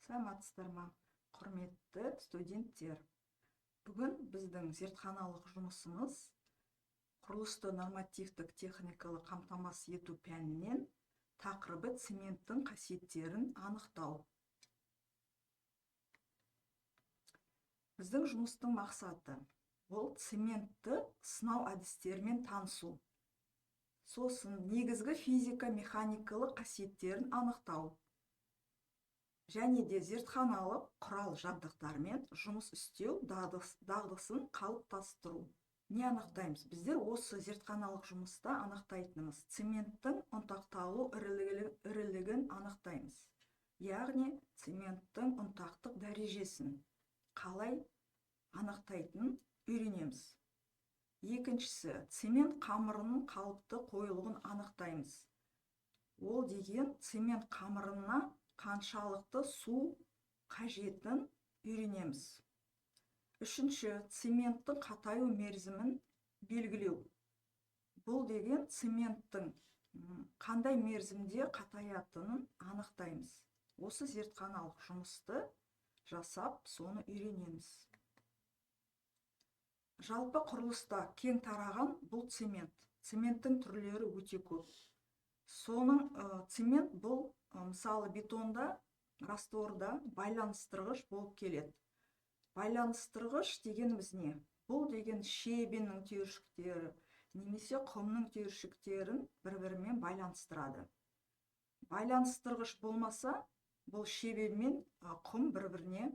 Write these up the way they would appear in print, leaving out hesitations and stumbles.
Саламатсыздар ма, құрметті студенттер. Бүгін біздің зертханалық жұмысымыз құрылысты нормативтік техникалық қамтамасыз ету пәнінен тақырыбы цементтің қасиеттерін анықтау. Біздің жұмыстың мақсаты ол цементті сынау әдістерімен танысу. Сосын негізгі физика-механикалық қасиеттерін анықтау. Және де зертханалық құрал жабдықтармен жұмыс істеу дағдысын қалыптастыру. Не анықтаймыз? Біздер осы зертханалық жұмыста анықтайтынымыз цементтің ұнтақталу ірілігін анықтаймыз. Яғни цементтің ұнтақтық дәрежесін қалай анықтайтынын үйренеміз. Екіншісі, цемент қамырының қалыпты қойылуын анықтаймыз. Ол деген цемент қамырына қаншалықты су қажетін үйренеміз. Үшінші, цементтің қатаю мерзімін белгілеу. Бұл деген цементтің қандай мерзімде қатаятынын анықтаймыз. Осы зертханалық жұмысты жасап, соны үйренеміз. Жалпы құрылыста кең тараған бұл цемент. Цементтің түрлері өте көп. Соның цемент бұл мысалы бетонда, растворда байланыстырғыш болып келеді. Байланыстырғыш дегеніміз не? Бұл деген шебенің түйіршіктері, немесе құмның түйіршіктерін бір-бірімен байланыстырады. Байланыстырғыш болмаса, бұл шебен мен құм бір-біріне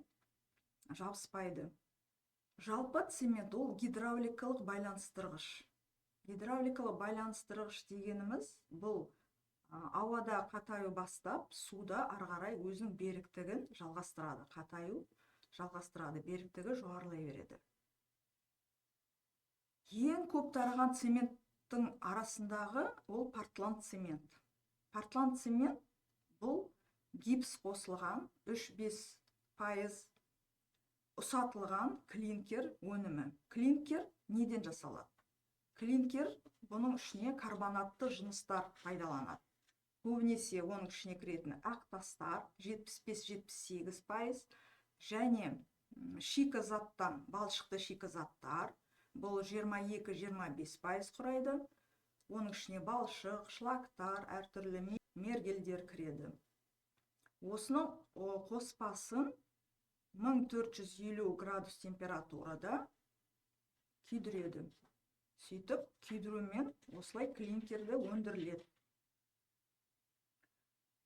жабыспайды. Жалпы цемент ол гидравликалық байланыстырғыш. Гидравликалық байланыстырғыш дегеніміз бұл ауада қатаю бастап, суда ары қарай өзінің беріктігін жалғастырады. Қатаю жалғастырады, беріктігі жоғарылай береді. Ең көп тараған цементтің арасындағы ол портланд цемент. Портланд цемент бұл гипс қосылған 3-5% ұсатылған клинкер өнімі. Клинкер неден жасалады? Клинкер бұның ішіне карбонатты жыныстар пайдаланады. Көбінесе оның ішіне кіретін ақ тастар 75-78%, және шикізаттан, балшықты шикізаттар бұл 22-25% құрайды. Оның ішіне балшық, шлактар, әртүрлі мергелдер кіреді. Осының қоспасын 1450 градус температурада күйдіреді. Сөйтіп, күйдірумен осылай клинкерді өндіріледі.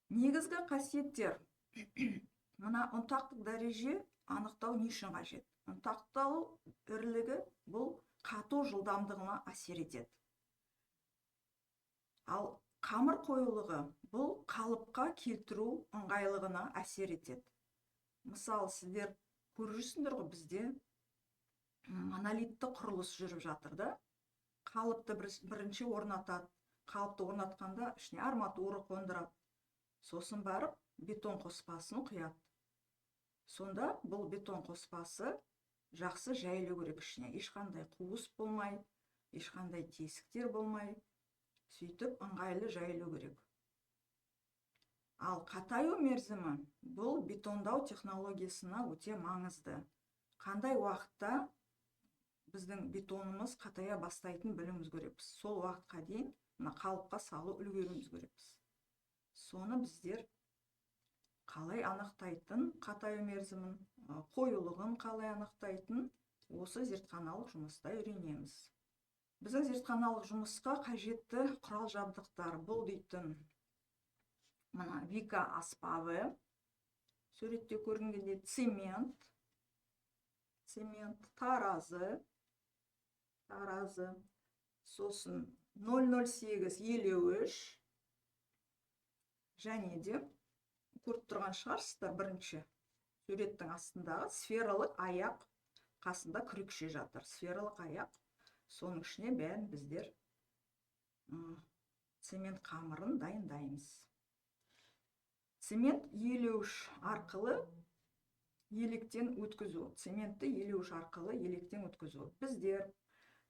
Негізгі қасиеттер. Мына ұнтақтық дәреже анықтау не үшін қажет? Ұнтақталу ірілігі бұл қату жылдамдығына әсер етеді. Ал қамыр қоюлығы бұл қалыпқа келтіру ыңғайлығына әсер етеді. Мысалы, сіздер көріп жүрсіңдер ғой, бізде монолитті құрылыс жүріп жатыр да. Қалыпты бірінші орнатады. Қалыпты орнатқанда ішіне арматура қондырады. Сосын барып бетон қоспасын құяды. Сонда бұл бетон қоспасы жақсы жайылу керек ішіне. Ешқандай қуыс болмай, ешқандай тесіктер болмай, сөйтіп ыңғайлы жайылу керек. Ал қатаю мерзімі бұл бетондау технологиясына өте маңызды. Қандай уақытта біздің бетонымыз қатая бастайтын білуіміз керекпіз. Сол уақытқа дейін қалыпқа салу үлгеруіміз керекпіз. Соны біздер қалай анықтайтын, қатаю мерзімін, қоюлығын қалай анықтайтын, осы зертханалық жұмыста үйренеміз. Біздің зертханалық жұмысқа қажетті құрал жабдықтар бұл дейтін мына Вика аспабы, суретте көрінгенде цемент, таразы, сосын 008-53, және де көріп тұрған шығарсыздар, бірінші суреттің астындағы сфералық аяқ, қасында күрекше жатыр. Сфералық аяқ, соның ішіне бәрін біздер цемент қамырын дайындаймыз. Цемент елеуіш арқылы електен өткізу. Цементті елеуіш арқылы електен өткізу. Біздер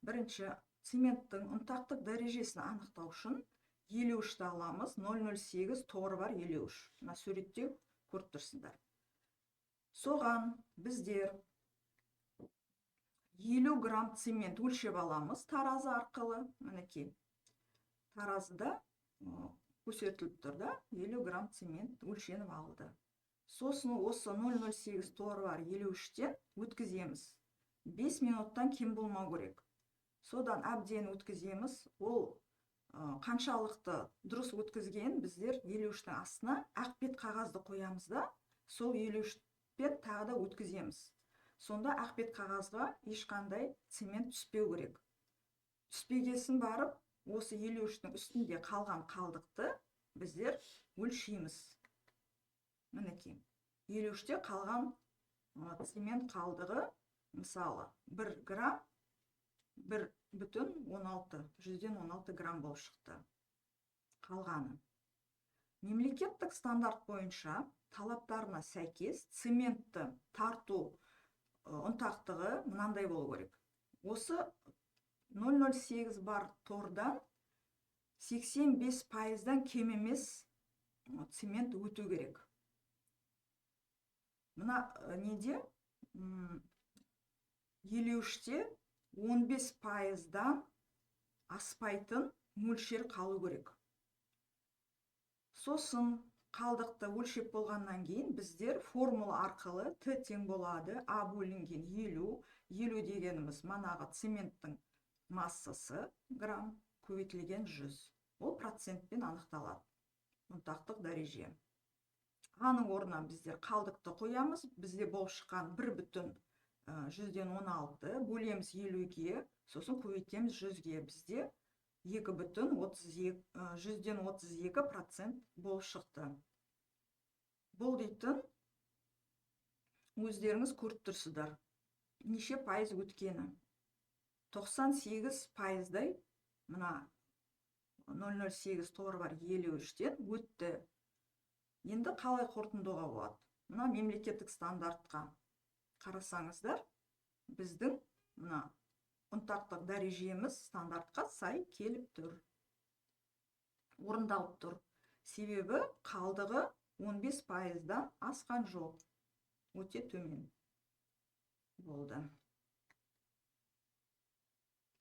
бірінші цементтің ұнтақтық дәрежесін анықтау үшін елеуішті аламыз. 008 торы бар елеуіш. Мына суретте көріп тұрсыңдар. Соған біздер 50 грамм цемент өлшеп аламыз таразы арқылы. Мінекей таразыда көрсетіліп тұр да, 50 грамм цемент өлшеніп алды. Сосын осы 0,08 торы бар 53-тен өткіземіз. 5 минуттан кем болмау керек. Содан әбден өткіземіз. Ол қаншалықты дұрыс өткізген біздер 53-тің астына ақ бет қағазды қоямыз да, сол 53-пен тағы да өткіземіз. Сонда ақ бет қағазға ешқандай цемент түспеу керек. Түспегесін барып, осы 53-тің үстінде қалған қалдықты біздер өлшейміз. Мінекей, 53-те қалған цемент қалдығы, мысалы, 1 грамм 1,16 грамм болып шықты. Қалғаны. Мемлекеттік стандарт бойынша талаптарына сәйкес цементті тарту ұнтақтығы мынандай болу керек. Осы 0,08 бар тордан 85%-дан кем емес цемент өту керек. Мына неде 53-те 15%-дан аспайтын мөлшер қалу керек. Сосын қалдықты өлшеп болғаннан кейін біздер формула арқылы Т тең болады А бөлінген 50. 50 дегеніміз манағы цементтің массасы грамм көбейтілген 100. Ол процентпен анықталады. Ұнтақтық дәреже. Аның орнына біздер қалдықты қоямыз. Бізде болып шыққан 1,16 бөлеміз 50-ге, сосын көбейтеміз 100-ге. Бізде 2,132% болып шықты. Бұл дейтін өздеріңіз көріп тұрсыздар. Неше пайыз өткені? 98%-дай мына 0,08 торы бар 53-тен өтті. Енді қалай қорытындыға болады? Мына мемлекеттік стандартқа қарасаңыздар, біздің мына ұнтақтық дәрежеміз стандартқа сай келіп тұр. Орындалып тұр. Себебі қалдығы 15%-дан асқан жоқ. Өте төмен болды.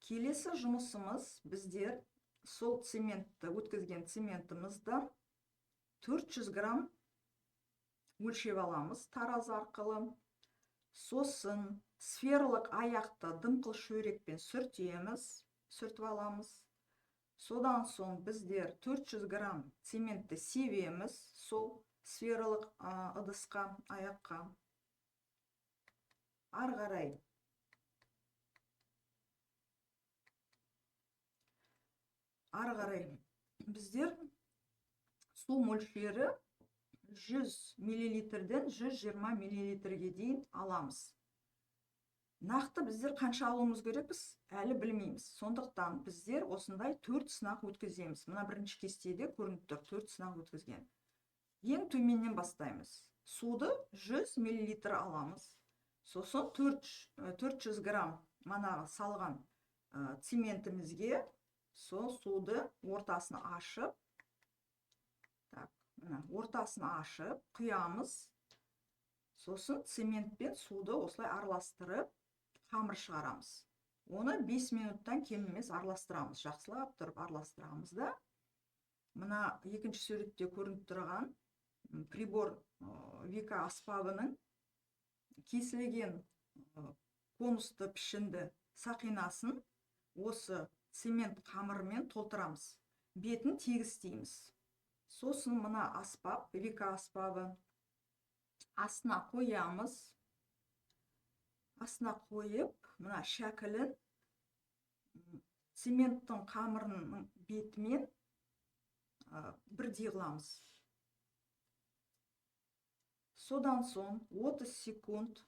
Келесі жұмысымыз біздер сол цементті өткізген цементімізді 400 грамм өлшеп аламыз таразы арқылы. Сосын сфералық аяқты дымқыл шөрекпен сүртіп аламыз. Содан соң біздер 400 грамм цементті себеміз сол сфералық ыдысқа, аяққа. Ары қарай біздер су мөлшері 100 мл-ден 120 мл-ге дейін аламыз. Нақты біздер қанша алуымыз керекпіз, әлі білмейміз. Сондықтан біздер осындай 4 сынақ өткіземіз. Мына бірінші кестеде көрініп тұр, 4 сынақ өткізген. Ең төменнен бастаймыз. Суды 100 мл аламыз. Сосын 400 грамм манағы салған цементімізге сол суды ортасын ашып, құямыз. Сосын цементпен суды осылай араластырып, қамыр шығарамыз. Оны 5 минуттан кем емес араластырамыз. Жақсылап тұрып араластырамыз да. Мына екінші суретте көрініп тұрған прибор Вика аспабының кесілген конусты пішінді сақинасын осы цемент қамырымен толтырамыз. Бетін тегістейміз. Сосын мына аспап, Вика аспабы астына қоямыз. Астына қойып, мына шәкілін цементтің қамырының бетімен бірдей қыламыз. Содан соң 30 секунд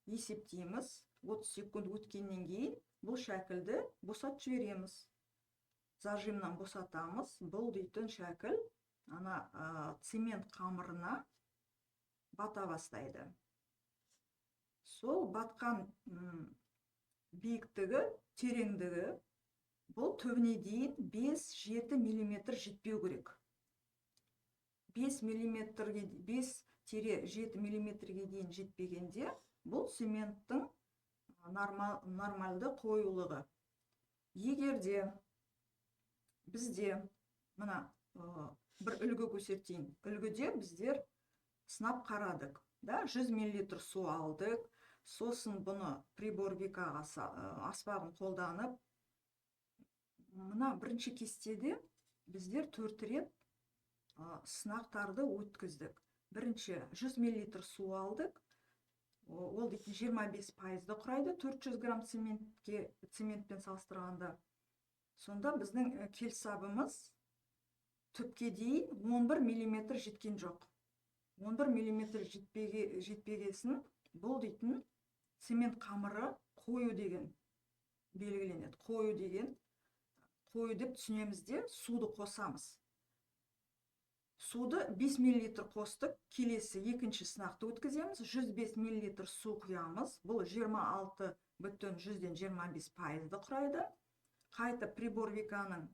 есептейміз. 30 секунд өткеннен кейін бұл шәкілді босатып жібереміз. Зажимнан босатамыз. Бұл дейтін шәкіл цемент қамырына бата бастайды. Сол батқан биіктігі, тереңдігі бұл түбіне дейін 5-7 мм жетпеу керек. 5 7 миллиметрге дейін жетпегенде бұл цементтің нормальды қоюлығы. Егерде бізде мына бір үлгі көрсетейін. Үлгіде біздер сынап қарадық. 100 мл су алдық, сосын бұны приборвикаға аспабын қолданып, мына бірінші кестеде біздер 4 рет сынақтарды өткіздік. Бірінші 100 мл су алдық, ол дейтін 25%-ді құрайды 400 грамм цементпен салыстырғанда. Сонда біздің келсабымыз түпке дейін 11 мм жеткен жоқ. 11 мм жетпегесін бұл дейтін цемент қамыры қою деген белгіленеді. Қою деп түсінемізде суды қосамыз. Суды 5 мл қостық, келесі екінші сынақты өткіземіз. 105 мл су құямыз. Бұл 26,25%-ді құрайды. Қайтып приборвиканың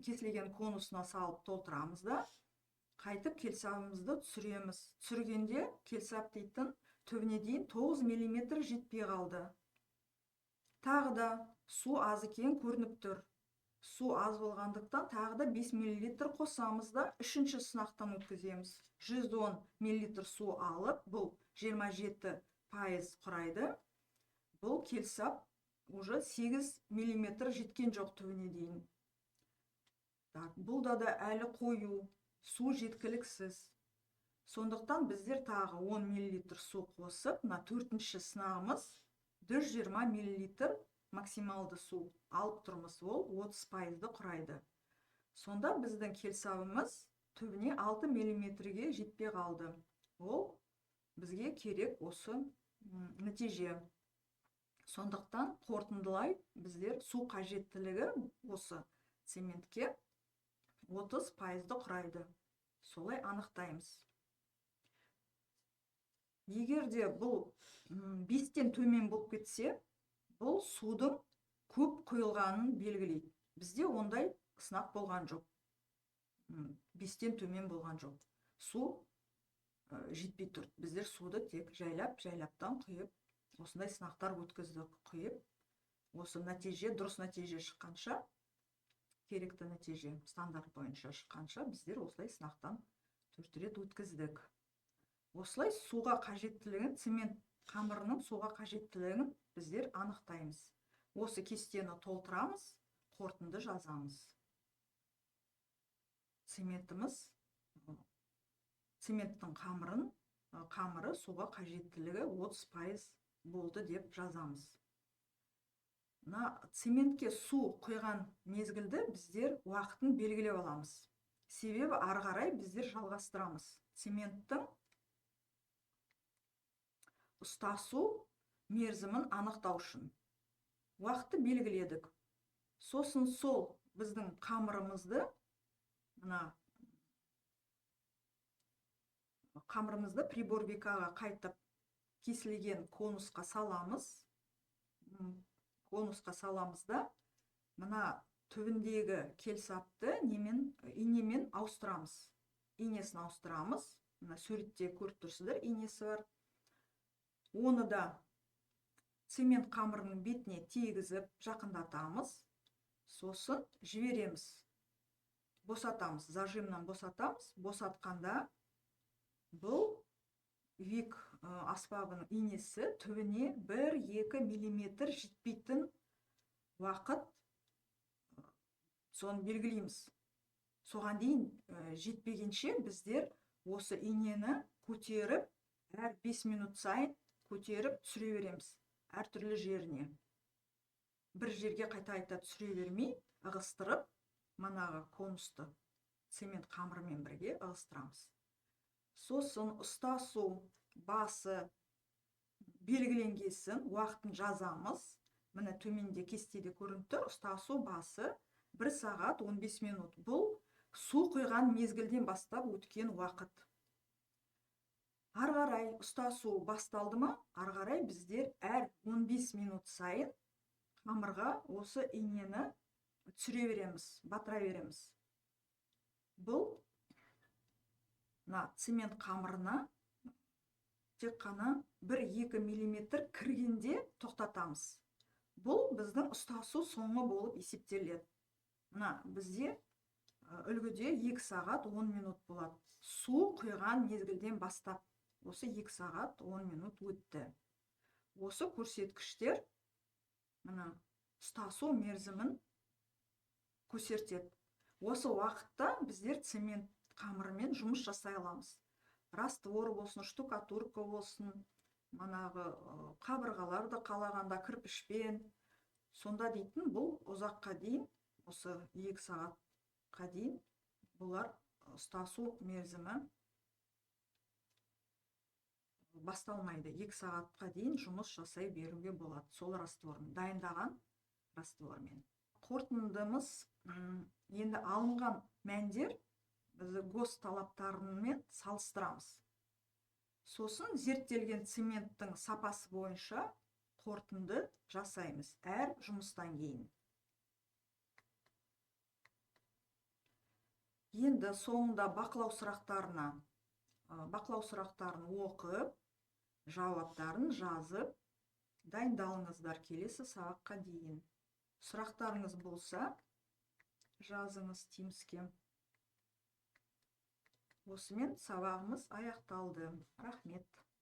кесілген конусына салып толтырамыз да, қайтып келсабымызды түсіреміз. Түсіргенде келсап дейтін түбіне дейін 9 мм жетпей қалды. Тағы да су аз екен көрініп тұр. Су аз болғандықтан тағы да 5 мл қосамыз да, үшінші сынақтан өткіземіз. 110 мл су алып, бұл 27% құрайды. Бұл келсап уже 8 мм жеткен жоқ түбіне дейін. Бұлда да әлі қою, су жеткіліксіз. Сондықтан біздер тағы 10 мл су қосып, мына төртінші сынағымыз 120 мл максималды су алып тұрмыз, ол 30%-ді құрайды. Сонда біздің келсабымыз түбіне 6 мм-ге жетпей қалды. Ол бізге керек осы нәтиже. Сондықтан қорытындылай біздер су қажеттілігі осы цементке 30%-ды құрайды. Солай анықтаймыз. Егерде бұл 5-тен төмен болып кетсе, бұл судың көп құйылғанын белгілейді. Бізде ондай сынақ болған жоқ. 5-тен төмен болған жоқ. Су жетпей тұр. Біздер суды тек жайлаптан құйып, осындай сынақтар өткіздік, құйып, осы нәтиже, дұрыс нәтиже шыққанша, керекті нәтиже стандарт бойынша шыққанша, біздер осылай сынақтан 4 рет өткіздік. Осылай суға қажеттілігін, цемент қамырының суға қажеттілігін біздер анықтаймыз. Осы кестені толтырамыз, қорытынды жазамыз. Цементтің қамыры суға қажеттілігі 30% болды деп жазамыз. Цементке су құйған мезгілді біздер уақытын белгілеп аламыз. Себебі ары қарай біздер жалғастырамыз. Цементтің ұстасу мерзімін анықтау үшін уақытты белгіледік. Сосын сол біздің қамырымызды приборвикаға қайтып кесілген конусқа саламыз. Конусқа саламыз да, мына түбіндегі келсапты инемен ауыстырамыз. Инесін ауыстырамыз. Мына суретте көріп тұрсыздар, инесі бар. Оны да цемент қамырының бетіне тигізіп жақындатамыз. Сосын жібереміз. Босатамыз, зажимнан босатамыз. Босатқанда бұл вик аспабының инесі түбіне 1-2 мм жетпейтін уақыт соны белгілейміз. Соған дейін жетпегенше біздер осы инені көтеріп, әр 5 минут сайын көтеріп түсіре береміз әртүрлі жеріне. Бір жерге қайта түсіре бермей, ығыстырып, манағы конусты цемент қамырымен бірге ығыстырамыз. Сосын ұстасу басы белгіленгесін уақытын жазамыз. Міне төменде кестеде көрініп тұр, ұстасу басы 1 сағат 15 минут. Бұл су құйған мезгілден бастап өткен уақыт. Ары қарай ұстасу басталды ма, ары қарай біздер әр 15 минут сайын қамырға осы инені түсіре береміз, батыра береміз. Бұл цемент қамырына тек қана 1-2 миллиметр кіргенде тоқтатамыз. Бұл біздің ұстасу соңы болып есептеледі. Мына бізде үлгіде 2 сағат 10 минут болады. Су құйған мезгілден бастап осы 2 сағат 10 минут өтті. Осы көрсеткіштер мына ұстасу мерзімін көрсетеді. Осы уақытта біздер цемент қамырымен жұмыс жасай аламыз. Раствор болсын, штукатурка болсын, манағы қабырғаларды қалағанда кірпішпен, сонда дейтін бұл ұзаққа дейін, осы 2 сағатқа дейін бұлар ұстасу мерзімі басталмайды. 2 сағатқа дейін жұмыс жасай беруге болады сол растворын, дайындаған раствормен. Қорытындымыз енді алынған мәндер біз ГОСТ талаптарымен салыстырамыз. Сосын зерттелген цементтің сапасы бойынша қорытынды жасаймыз әр жұмыстан кейін. Енді соңында бақылау сұрақтарын оқып, жауаптарын жазып, дайындалыңыздар келесі сабаққа дейін. Сұрақтарыңыз болса, жазыңыз Teams'ке. Осымен сабағымыз аяқталды. Рахмет.